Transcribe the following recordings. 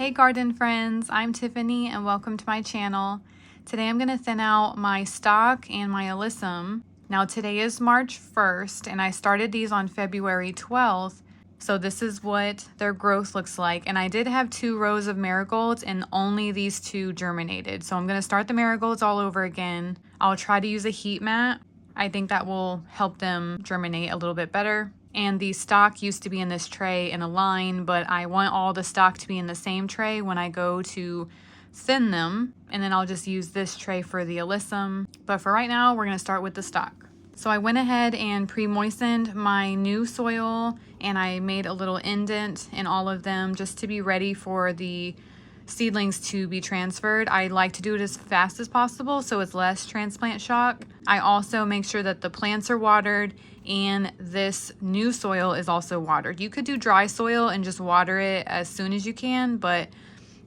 Hey garden friends, I'm Tiffany and welcome to my channel. Today I'm going to thin out my stock and my Alyssum. Now today is March 1st and I started these on February 12th. So this is what their growth looks like. And I did have 2 rows of marigolds and only these 2 germinated. So I'm going to start the marigolds all over again. I'll try to use a heat mat. I think that will help them germinate a little bit better. And the stock used to be in this tray in a line, but I want all the stock to be in the same tray when I go to thin them. And then I'll just use this tray for the Alyssum. But for right now, we're gonna start with the stock. So I went ahead and pre-moistened my new soil and I made a little indent in all of them just to be ready for the seedlings to be transferred. I like to do it as fast as possible so it's less transplant shock. I also make sure that the plants are watered and this new soil is also watered. You could do dry soil and just water it as soon as you can, but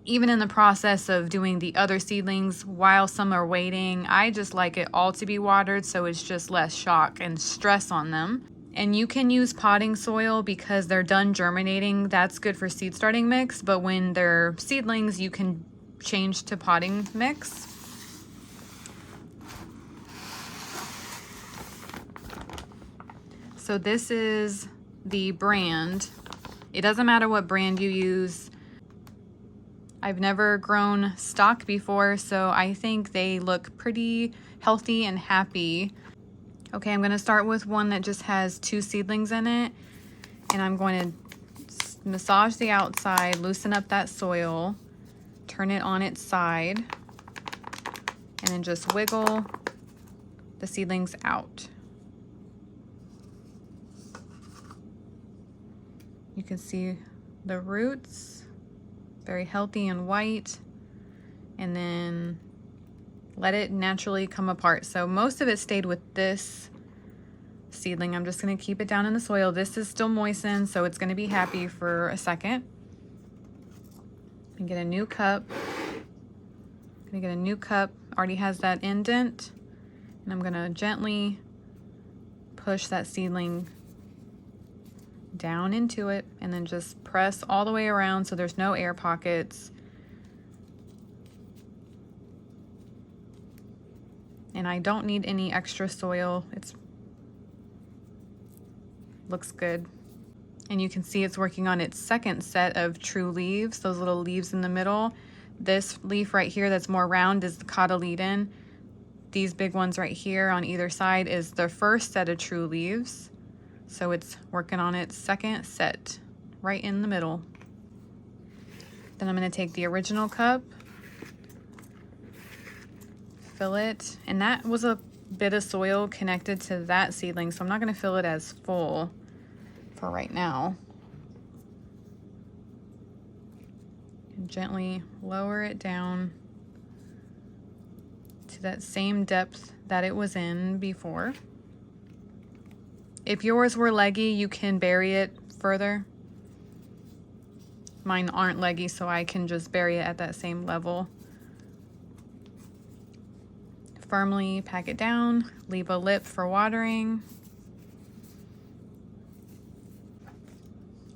even in the process of doing the other seedlings while some are waiting, I just like it all to be watered so it's just less shock and stress on them. And you can use potting soil because they're done germinating. That's good for seed starting mix, but when they're seedlings, you can change to potting mix. So this is the brand. It doesn't matter what brand you use. I've never grown stock before, so I think they look pretty healthy and happy. Okay, I'm gonna start with one that just has 2 seedlings in it, and I'm going to massage the outside, loosen up that soil, turn it on its side, and then just wiggle the seedlings out. You can see the roots, very healthy and white, and then let it naturally come apart. So most of it stayed with this seedling. I'm just going to keep it down in the soil. This is still moistened, so it's going to be happy for a second. And get a new cup. I'm going to get a new cup. Already has that indent. And I'm going to gently push that seedling down into it and then just press all the way around so there's no air pockets. And I don't need any extra soil. It's looks good. And you can see it's working on its second set of true leaves, those little leaves in the middle. This leaf right here that's more round is the cotyledon. These big ones right here on either side is the first set of true leaves. So it's working on its second set right in the middle. Then I'm going to take the original cup, fill it, and that was a bit of soil connected to that seedling, so I'm not going to fill it as full for right now. And gently lower it down to that same depth that it was in before. If yours were leggy, you can bury it further. Mine aren't leggy, so I can just bury it at that same level. Firmly pack it down, leave a lip for watering.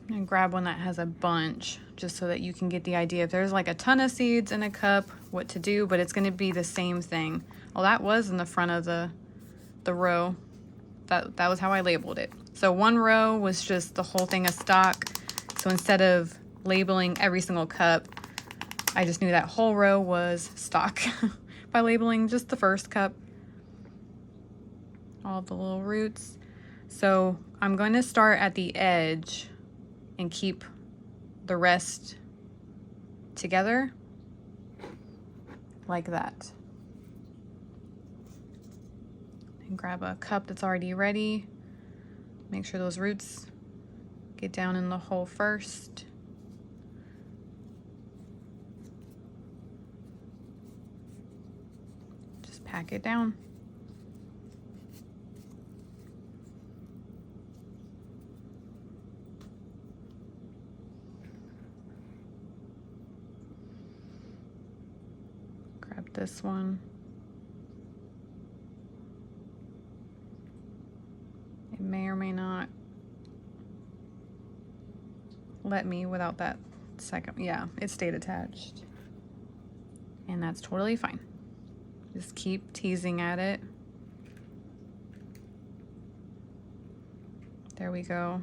And grab one that has a bunch just so that you can get the idea. If there's like a ton of seeds in a cup, what to do, but it's going to be the same thing. Well, that was in the front of the row. That was how I labeled it. So one row was just the whole thing of stock. So instead of labeling every single cup, I just knew that whole row was stock by labeling just the first cup. All the little roots. So I'm going to start at the edge and keep the rest together like that. And grab a cup that's already ready. Make sure those roots get down in the hole first. Just pack it down. Grab this one. It may or may not let me without that second, yeah, it stayed attached. And that's totally fine. Just keep teasing at it. There we go.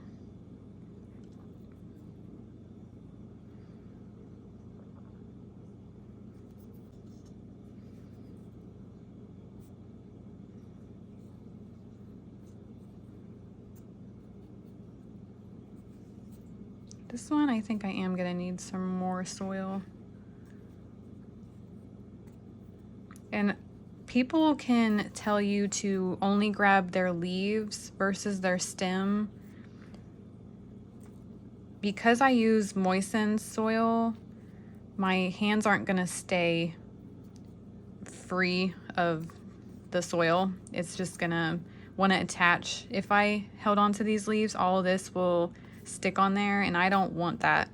This one, I think I am gonna need some more soil. And people can tell you to only grab their leaves versus their stem. Because I use moistened soil, my hands aren't gonna stay free of the soil. It's just gonna wanna attach. If I held onto these leaves, all of this will stick on there, and I don't want that.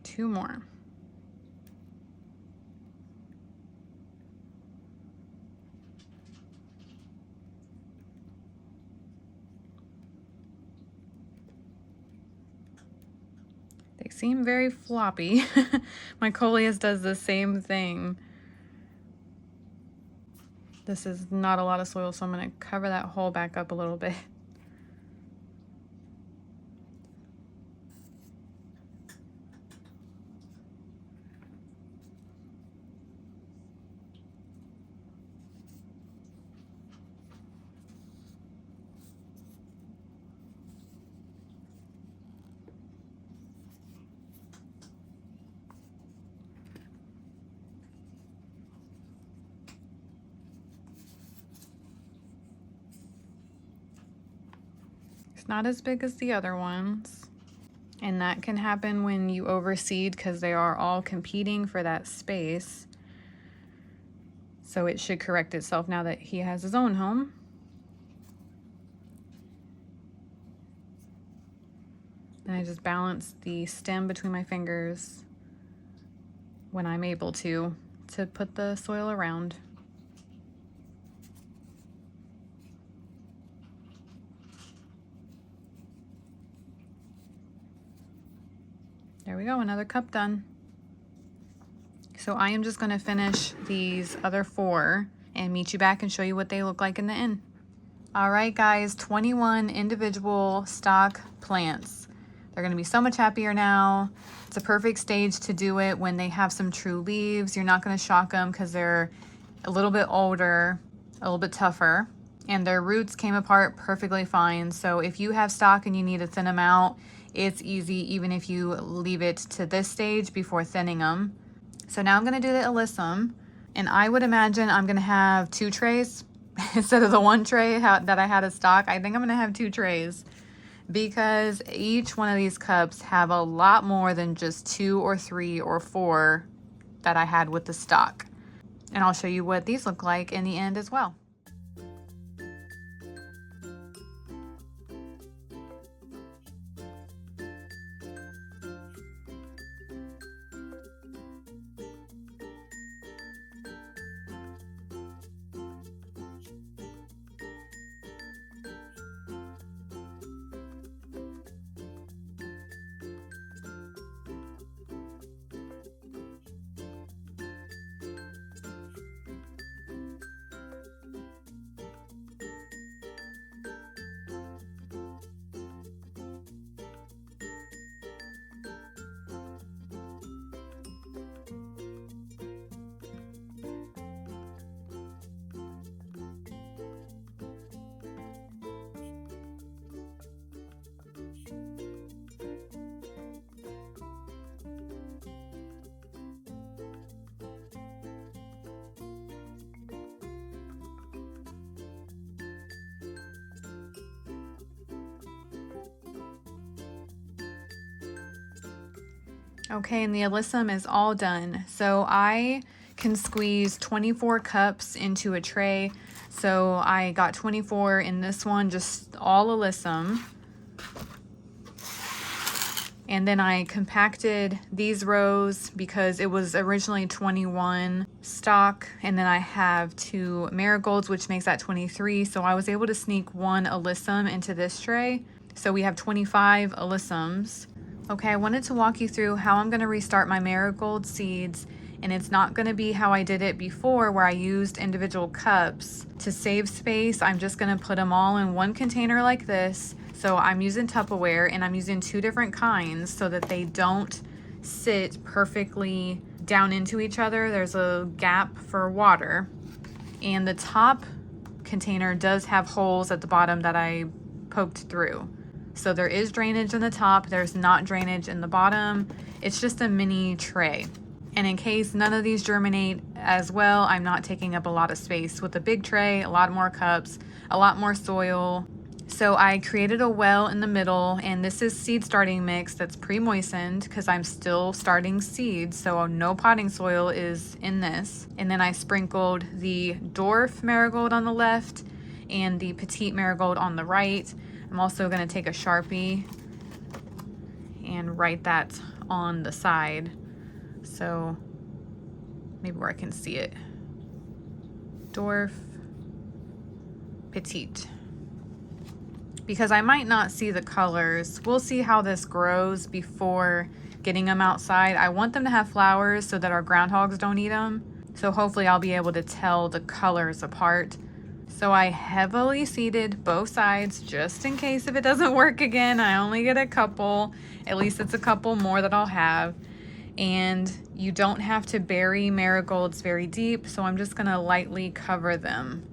Two more. They seem very floppy. My Coleus does the same thing. This is not a lot of soil, so I'm going to cover that hole back up a little bit. It's not as big as the other ones. And that can happen when you overseed because they are all competing for that space. So it should correct itself now that he has his own home. And I just balance the stem between my fingers when I'm able to put the soil around. There we go, another cup done. So I am just gonna finish these other 4 and meet you back and show you what they look like in the end. All right, guys, 21 individual stock plants. They're gonna be so much happier now. It's a perfect stage to do it when they have some true leaves. You're not gonna shock them because they're a little bit older, a little bit tougher, and their roots came apart perfectly fine. So if you have stock and you need to thin them out, it's easy even if you leave it to this stage before thinning them. So now I'm gonna do the Alyssum, and I would imagine I'm gonna have 2 trays instead of the 1 tray that I had of stock. I think I'm gonna have 2 trays because each one of these cups have a lot more than just 2 or 3 or 4 that I had with the stock. And I'll show you what these look like in the end as well. Okay, and the Alyssum is all done. So I can squeeze 24 cups into a tray. So I got 24 in this one, just all Alyssum. And then I compacted these rows because it was originally 21 stock. And then I have 2 marigolds, which makes that 23. So I was able to sneak 1 Alyssum into this tray. So we have 25 Alyssums. Okay, I wanted to walk you through how I'm gonna restart my marigold seeds. And it's not gonna be how I did it before where I used individual cups. To save space, I'm just gonna put them all in one container like this. So I'm using Tupperware and I'm using 2 different kinds so that they don't sit perfectly down into each other. There's a gap for water. And the top container does have holes at the bottom that I poked through. So there is drainage in the top, there's not drainage in the bottom. It's just a mini tray. And in case none of these germinate as well, I'm not taking up a lot of space with a big tray, a lot more cups, a lot more soil. So I created a well in the middle, and this is seed starting mix that's pre-moistened because I'm still starting seeds, so no potting soil is in this. And then I sprinkled the dwarf marigold on the left and the petite marigold on the right. I'm also going to take a Sharpie and write that on the side, so maybe where I can see it. Dwarf, petite. Because I might not see the colors. We'll see how this grows before getting them outside. I want them to have flowers so that our groundhogs don't eat them. So hopefully I'll be able to tell the colors apart. So I heavily seeded both sides just in case if it doesn't work again. I only get a couple. At least it's a couple more that I'll have. And you don't have to bury marigolds very deep, so I'm just gonna lightly cover them.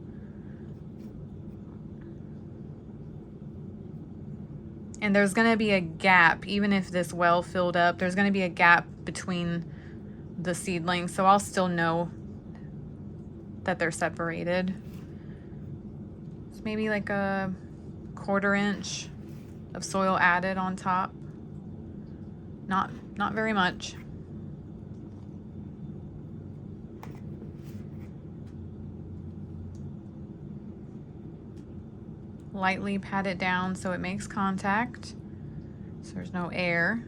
And there's gonna be a gap, even if this well filled up, there's gonna be a gap between the seedlings, so I'll still know that they're separated. It's maybe like a 1/4 inch of soil added on top. Not very much. Lightly pat it down so it makes contact, so there's no air.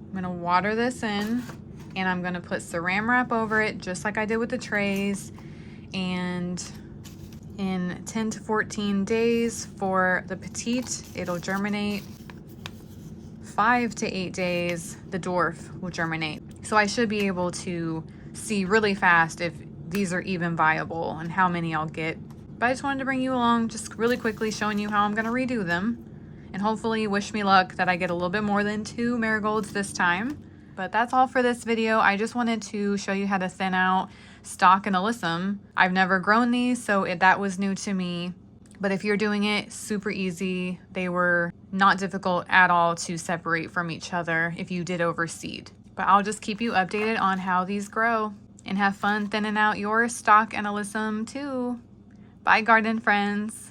I'm gonna water this in, and I'm gonna put saran wrap over it just like I did with the trays. And in 10 to 14 days for the petite, it'll germinate. 5 to 8 days, the dwarf will germinate. So I should be able to see really fast if these are even viable and how many I'll get. But I just wanted to bring you along just really quickly showing you how I'm gonna redo them. And hopefully wish me luck that I get a little bit more than 2 marigolds this time. But that's all for this video. I just wanted to show you how to thin out stock and Alyssum. I've never grown these, so that was new to me. But if you're doing it, super easy. They were not difficult at all to separate from each other if you did overseed. But I'll just keep you updated on how these grow. And have fun thinning out your stock and Alyssum too. Bye, garden friends.